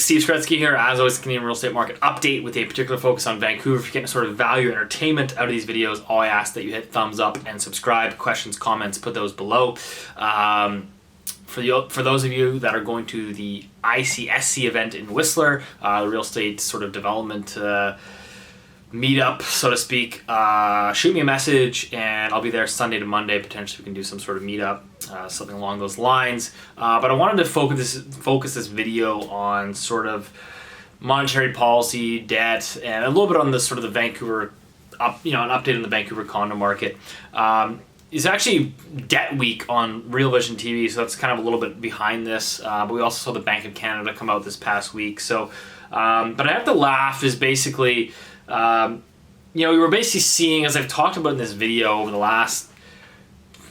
Steve Saretsky here, as always, Canadian real estate market update with a particular focus on Vancouver. If you're getting sort of value entertainment out of these videos, all I ask that you hit thumbs up and subscribe. Questions, comments, put those below. For those of you that are going to the ICSC event in Whistler, the real estate sort of development meetup, so to speak, shoot me a message and I'll be there Sunday to Monday. Potentially we can do some sort of meetup, something along those lines. But I wanted to focus this video on sort of monetary policy, debt, and a little bit on the sort of the Vancouver, an update on the Vancouver condo market. It's actually debt week on Real Vision TV, so that's kind of a little bit behind this. But we also saw the Bank of Canada come out this past week. So, but I have to laugh is basically, we were basically seeing, as I've talked about in this video over the last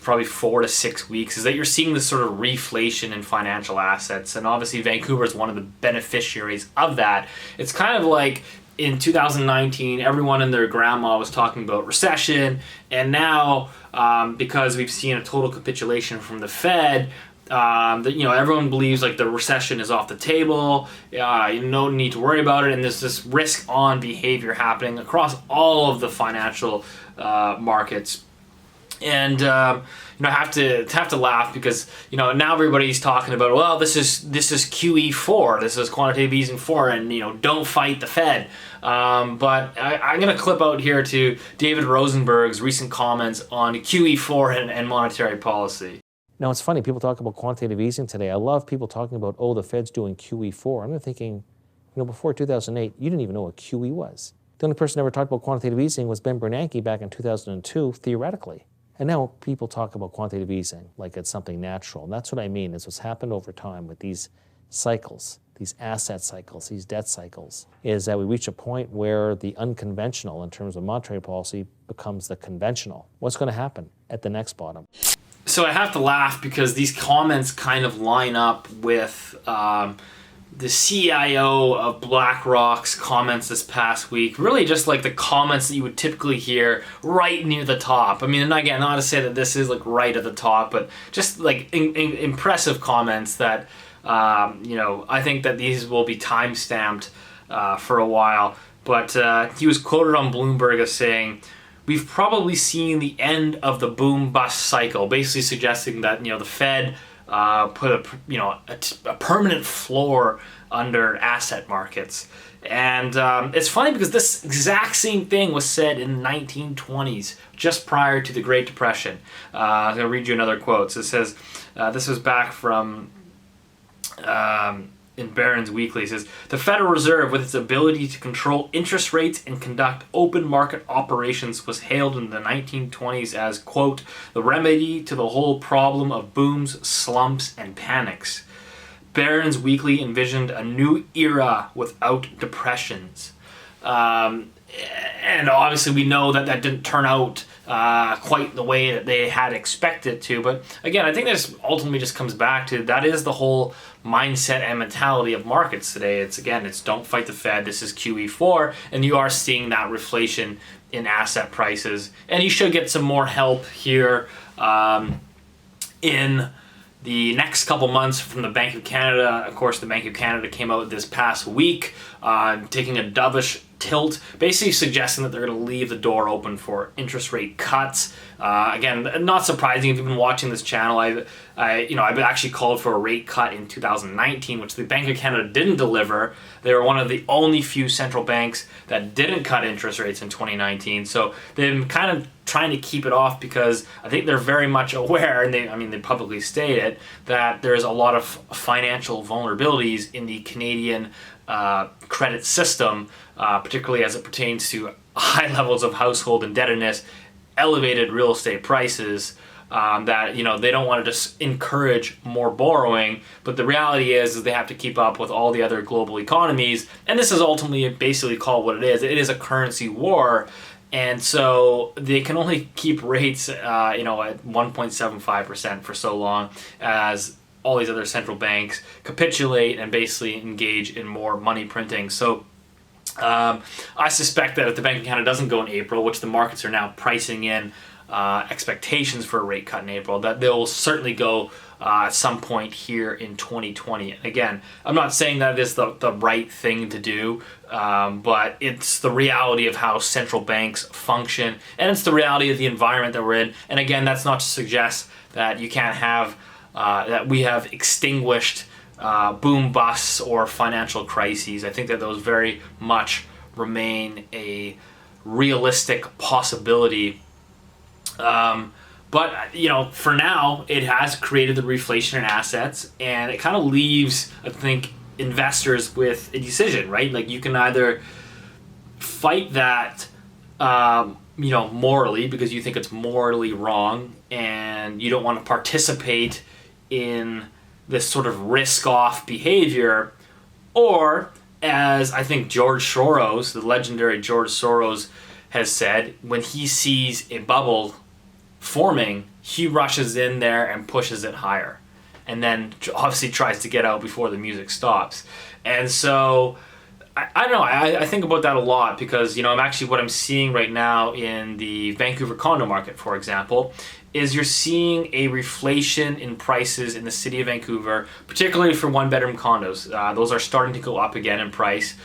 probably 4 to 6 weeks, is that you're seeing this sort of reflation in financial assets. And obviously Vancouver is one of the beneficiaries of that. It's kind of like in 2019, everyone and their grandma was talking about recession. And now, because we've seen a total capitulation from the Fed, everyone believes like the recession is off the table. You no need to worry about it, and there's this risk-on behavior happening across all of the financial markets. And I have to laugh because now everybody's talking about, well, this is QE4, this is quantitative easing 4, and don't fight the Fed. But I'm going to clip out here to David Rosenberg's recent comments on QE4 and monetary policy. Now, it's funny, people talk about quantitative easing today. I love people talking about, the Fed's doing QE4. I'm thinking, before 2008, you didn't even know what QE was. The only person who ever talked about quantitative easing was Ben Bernanke back in 2002, theoretically. And now people talk about quantitative easing like it's something natural. And that's what I mean, is what's happened over time with these cycles, these asset cycles, these debt cycles, is that we reach a point where the unconventional in terms of monetary policy becomes the conventional. What's going to happen at the next bottom? So I have to laugh because these comments kind of line up with the CIO of BlackRock's comments this past week. Really just like the comments that you would typically hear right near the top. I mean, and again, not to say that this is like right at the top, but just like impressive comments that, I think that these will be time-stamped for a while. But he was quoted on Bloomberg as saying, "We've probably seen the end of the boom-bust cycle," basically suggesting that the Fed put a permanent floor under asset markets. And it's funny because this exact same thing was said in the 1920s, just prior to the Great Depression. I'm going to read you another quote. So it says, this was back from in Barron's Weekly. It says, "The Federal Reserve, with its ability to control interest rates and conduct open market operations, was hailed in the 1920s as, quote, the remedy to the whole problem of booms, slumps, and panics. Barron's Weekly envisioned a new era without depressions." And obviously we know that that didn't turn out quite the way that they had expected to. But again, I think this ultimately just comes back to that is the whole mindset and mentality of markets today. It's don't fight the Fed. This is QE4, and you are seeing that reflation in asset prices. And you should get some more help here in the next couple months from the Bank of Canada. Of course, the Bank of Canada came out this past week taking a dovish tilt, basically suggesting that they're going to leave the door open for interest rate cuts. Again, not surprising if you've been watching this channel. I've actually called for a rate cut in 2019, which the Bank of Canada didn't deliver. They were one of the only few central banks that didn't cut interest rates in 2019. So they've been kind of trying to keep it off because I think they're very much aware, and they publicly stated that there's a lot of financial vulnerabilities in the Canadian credit system, particularly as it pertains to high levels of household indebtedness, elevated real estate prices, that they don't want to just encourage more borrowing, but the reality is they have to keep up with all the other global economies, and this is ultimately basically called what it is. It is a currency war, and so they can only keep rates at 1.75% for so long as all these other central banks capitulate and basically engage in more money printing. So I suspect that if the Bank of Canada doesn't go in April, which the markets are now pricing in expectations for a rate cut in April, that they'll certainly go at some point here in 2020. And again, I'm not saying that is the right thing to do, but it's the reality of how central banks function, and it's the reality of the environment that we're in. And again, that's not to suggest that you can't have, that we have extinguished boom busts or financial crises. I think that those very much remain a realistic possibility. But, for now, it has created the reflation in assets, and it kind of leaves, I think, investors with a decision, right? Like, you can either fight that, morally, because you think it's morally wrong and you don't want to participate in this sort of risk-off behavior, or, as I think George Soros, the legendary George Soros, has said, when he sees a bubble forming, he rushes in there and pushes it higher, and then obviously tries to get out before the music stops. And so I don't know, I think about that a lot, because what I'm seeing right now in the Vancouver condo market, for example, is you're seeing a reflation in prices in the city of Vancouver, particularly for one-bedroom condos. Those are starting to go up again in price.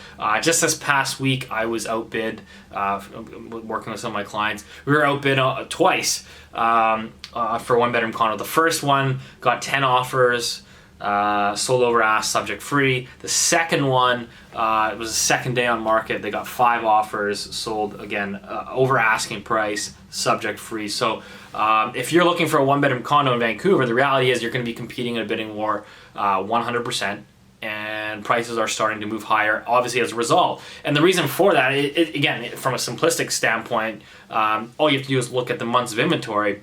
Just this past week, I was outbid, working with some of my clients. We were outbid twice for one-bedroom condo. The first one got 10 offers, sold over ask, subject free. The second one, it was the second day on market. They got 5 offers, sold again over asking price, subject free. So if you're looking for a one-bedroom condo in Vancouver, the reality is you're going to be competing in a bidding war 100%, and prices are starting to move higher, obviously, as a result. And the reason for that, again, from a simplistic standpoint, all you have to do is look at the months of inventory.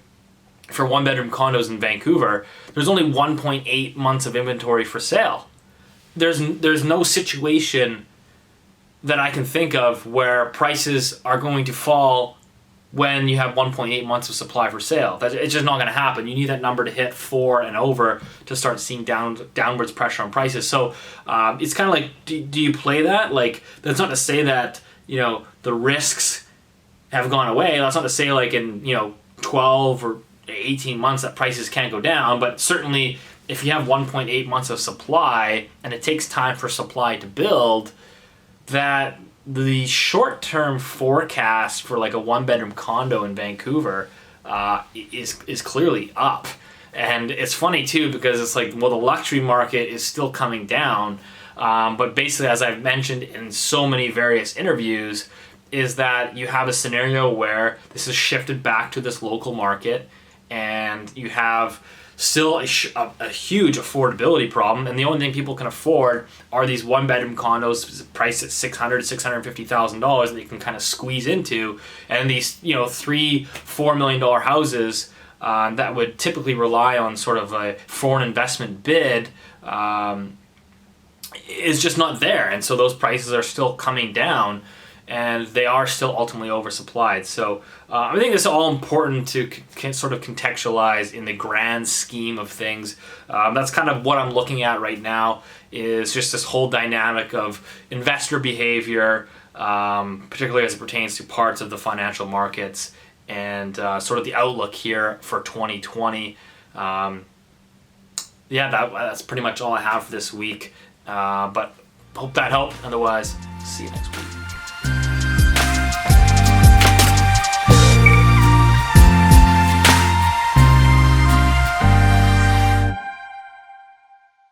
For one-bedroom condos in Vancouver, there's only 1.8 months of inventory for sale. There's no situation that I can think of where prices are going to fall when you have 1.8 months of supply for sale. It's just not going to happen. You need that number to hit 4 and over to start seeing downwards pressure on prices. So it's kind of like, do you play that? Like, that's not to say that the risks have gone away. That's not to say like in 12 or 18 months that prices can't go down, but certainly if you have 1.8 months of supply and it takes time for supply to build, that the short-term forecast for like a one-bedroom condo in Vancouver is clearly up. And it's funny too, because it's like, well, the luxury market is still coming down, but basically, as I've mentioned in so many various interviews, is that you have a scenario where this is shifted back to this local market, and you have still a huge affordability problem, and the only thing people can afford are these one-bedroom condos priced at $650,000 that you can kind of squeeze into, and these $3-4 million houses that would typically rely on sort of a foreign investment bid is just not there, and so those prices are still coming down, and they are still ultimately oversupplied. So I think it's all important to sort of contextualize in the grand scheme of things. That's kind of what I'm looking at right now, is just this whole dynamic of investor behavior, particularly as it pertains to parts of the financial markets, and sort of the outlook here for 2020. That's pretty much all I have for this week. But hope that helped. Otherwise, see you next week.